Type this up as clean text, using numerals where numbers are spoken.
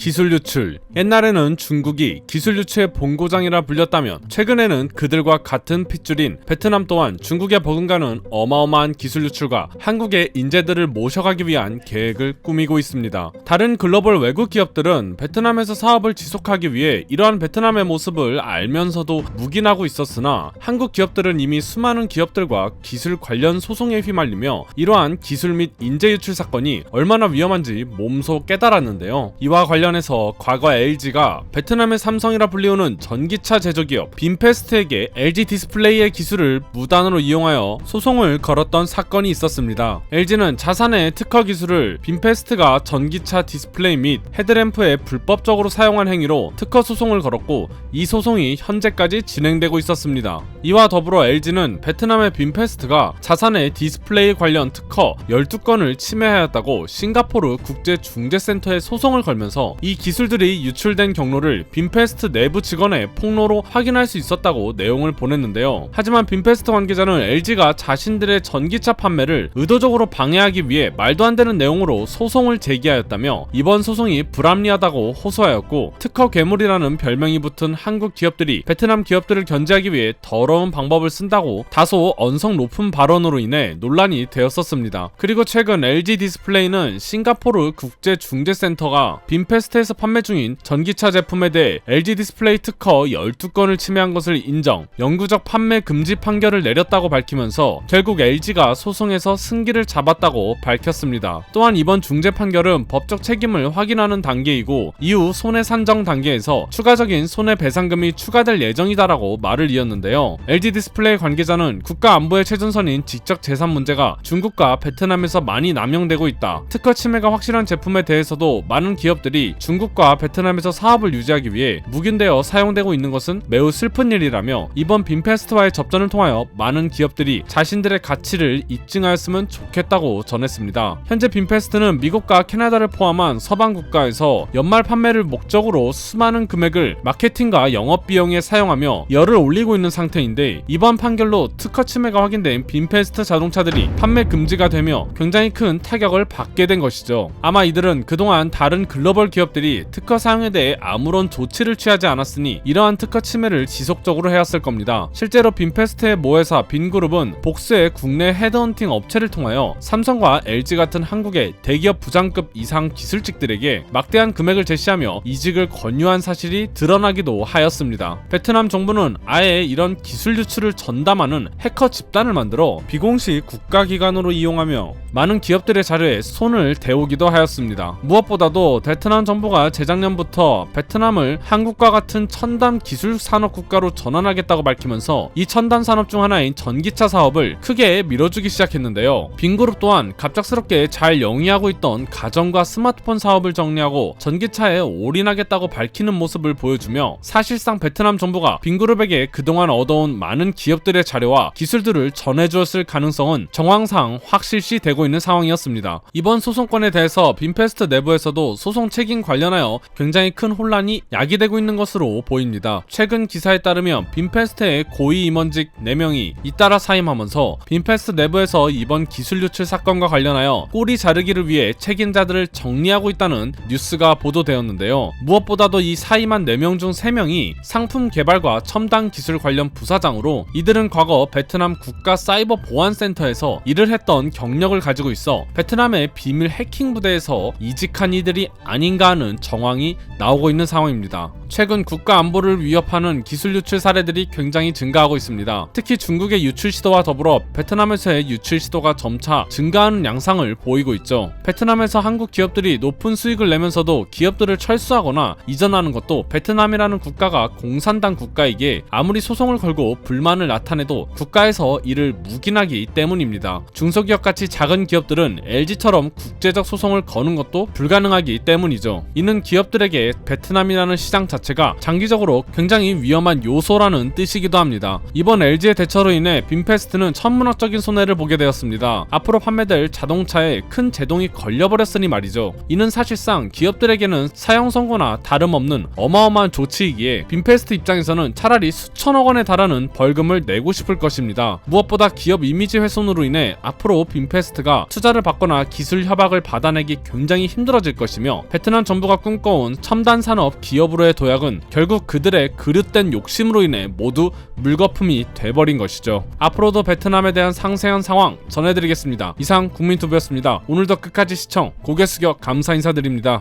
기술 유출. 옛날에는 중국이 기술 유출의 본고장이라 불렸다면 최근에는 그들과 같은 핏줄인 베트남 또한 중국에 버금가는 어마어마한 기술 유출과 한국의 인재들을 모셔가기 위한 계획을 꾸미고 있습니다. 다른 글로벌 외국 기업들은 베트남에서 사업을 지속하기 위해 이러한 베트남의 모습을 알면서도 묵인하고 있었으나 한국 기업들은 이미 수많은 기업들과 기술 관련 소송에 휘말리며 이러한 기술 및 인재 유출 사건이 얼마나 위험한지 몸소 깨달았는데요. 이와 관련해서 과거 LG가 베트남의 삼성이라 불리우는 전기차 제조기업 빈페스트에게 LG 디스플레이의 기술을 무단으로 이용하여 소송을 걸었던 사건이 있었습니다. LG는 자사의 특허 기술을 빈페스트가 전기차 디스플레이 및 헤드램프에 불법적으로 사용한 행위로 특허 소송을 걸었고 이 소송이 현재까지 진행되고 있었습니다. 이와 더불어 LG는 베트남의 빈페스트가 자사의 디스플레이 관련 특허 12건을 침해하였다고 싱가포르 국제중재센터에 소송을 걸면서 이 기술들이 유출된 경로를 빈페스트 내부 직원의 폭로로 확인할 수 있었다고 내용을 보냈는데요. 하지만 빈페스트 관계자는 LG가 자신들의 전기차 판매를 의도적으로 방해하기 위해 말도 안 되는 내용으로 소송을 제기하였다며 이번 소송이 불합리하다고 호소하였고 특허 괴물이라는 별명이 붙은 한국 기업들이 베트남 기업들을 견제하기 위해 더러운 방법을 쓴다고 다소 언성 높은 발언으로 인해 논란이 되었었습니다. 그리고 최근 LG 디스플레이는 싱가포르 국제중재센터가 빈페스트에서 판매 중인 전기차 제품에 대해 LG 디스플레이 특허 12건을 침해한 것을 인정, 영구적 판매 금지 판결을 내렸다고 밝히면서 결국 LG가 소송에서 승기를 잡았다고 밝혔습니다. 또한 이번 중재 판결은 법적 책임을 확인하는 단계이고 이후 손해산정 단계에서 추가적인 손해배상금이 추가될 예정이다라고 말을 이었는데요. LG 디스플레이 관계자는 국가 안보의 최전선인 지적 재산 문제가 중국과 베트남에서 많이 남용되고 있다. 특허 침해가 확실한 제품에 대해서도 많은 기업들이 중국과 베트남에서 사업을 유지하기 위해 묵인되어 사용되고 있는 것은 매우 슬픈 일이라며 이번 빈페스트와의 접전을 통하여 많은 기업들이 자신들의 가치를 입증하였으면 좋겠다고 전했습니다. 현재 빈페스트는 미국과 캐나다를 포함한 서방 국가에서 연말 판매를 목적으로 수많은 금액을 마케팅과 영업 비용에 사용하며 열을 올리고 있는 상태인데 이번 판결로 특허 침해가 확인된 빈페스트 자동차들이 판매 금지가 되며 굉장히 큰 타격을 받게 된 것이죠. 아마 이들은 그동안 다른 글로벌 기업들이 특허 사용에 대해 아무런 조치를 취하지 않았으니 이러한 특허 침해를 지속적으로 해왔을 겁니다. 실제로 빈페스트의 모회사 빈그룹은 복수의 국내 헤드헌팅 업체를 통하여 삼성과 LG 같은 한국의 대기업 부장급 이상 기술직들에게 막대한 금액을 제시하며 이직을 권유한 사실이 드러나기도 하였습니다. 베트남 정부는 아예 이런 기술 유출을 전담하는 해커 집단을 만들어 비공식 국가기관으로 이용하며 많은 기업들의 자료에 손을 대우기도 하였습니다. 무엇보다도 베트남 정부가 재작년부터 베트남을 한국과 같은 첨단 기술 산업 국가로 전환하겠다고 밝히면서 이 첨단 산업 중 하나인 전기차 사업을 크게 밀어주기 시작했는데요. 빈그룹 또한 갑작스럽게 잘 영위하고 있던 가전과 스마트폰 사업을 정리하고 전기차에 올인하겠다고 밝히는 모습을 보여주며 사실상 베트남 정부가 빈그룹에게 그동안 얻어온 많은 기업들의 자료와 기술들을 전해주었을 가능성은 정황상 확실시되고 있는 상황이었습니다. 이번 소송건에 대해서 빈페스트 내부에서도 소송 책임 관련하여 굉장히 큰 혼란이 야기되고 있는 것으로 보입니다. 최근 기사에 따르면 빈페스트의 고위 임원직 4명이 잇따라 사임하면서 빈페스트 내부에서 이번 기술 유출 사건과 관련하여 꼬리 자르기를 위해 책임자들을 정리하고 있다는 뉴스가 보도되었는데요. 무엇보다도 이 사임한 4명 중 3명이 상품 개발과 첨단 기술 관련 부사장으로 이들은 과거 베트남 국가 사이버 보안센터에서 일을 했던 경력을 가지고 있어 베트남의 비밀 해킹 부대에서 이직한 이들이 아닌가 하는 정황이 나오고 있는 상황입니다. 최근 국가 안보를 위협하는 기술 유출 사례들이 굉장히 증가하고 있습니다. 특히 중국의 유출 시도와 더불어 베트남에서의 유출 시도가 점차 증가하는 양상을 보이고 있죠. 베트남에서 한국 기업들이 높은 수익을 내면서도 기업들을 철수하거나 이전하는 것도 베트남이라는 국가가 공산당 국가이기에 아무리 소송을 걸고 불만을 나타내도 국가에서 이를 묵인하기 때문입니다. 중소기업같이 작은 기업들은 LG처럼 국제적 소송을 거는 것도 불가능하기 때문이죠. 이는 기업들에게 베트남이라는 시장 자체가 장기적으로 굉장히 위험한 요소라는 뜻이기도 합니다. 이번 LG의 대처로 인해 빈페스트는 천문학적인 손해를 보게 되었습니다. 앞으로 판매될 자동차에 큰 제동이 걸려버렸으니 말이죠. 이는 사실상 기업들에게는 사형 선고나 다름없는 어마어마한 조치이기에 빈페스트 입장에서는 차라리 수천억 원에 달하는 벌금을 내고 싶을 것입니다. 무엇보다 기업 이미지 훼손으로 인해 앞으로 빈페스트가 투자를 받거나 기술 협약을 받아내기 굉장히 힘들어질 것이며 베트남 정부가 꿈꿔온 첨단 산업 기업으로의 도약은 결국 그들의 그릇된 욕심으로 인해 모두 물거품이 돼버린 것이죠. 앞으로도 베트남에 대한 상세한 상황 전해드리겠습니다. 이상 국민투브였습니다. 오늘도 끝까지 시청, 고개 숙여 감사 인사드립니다.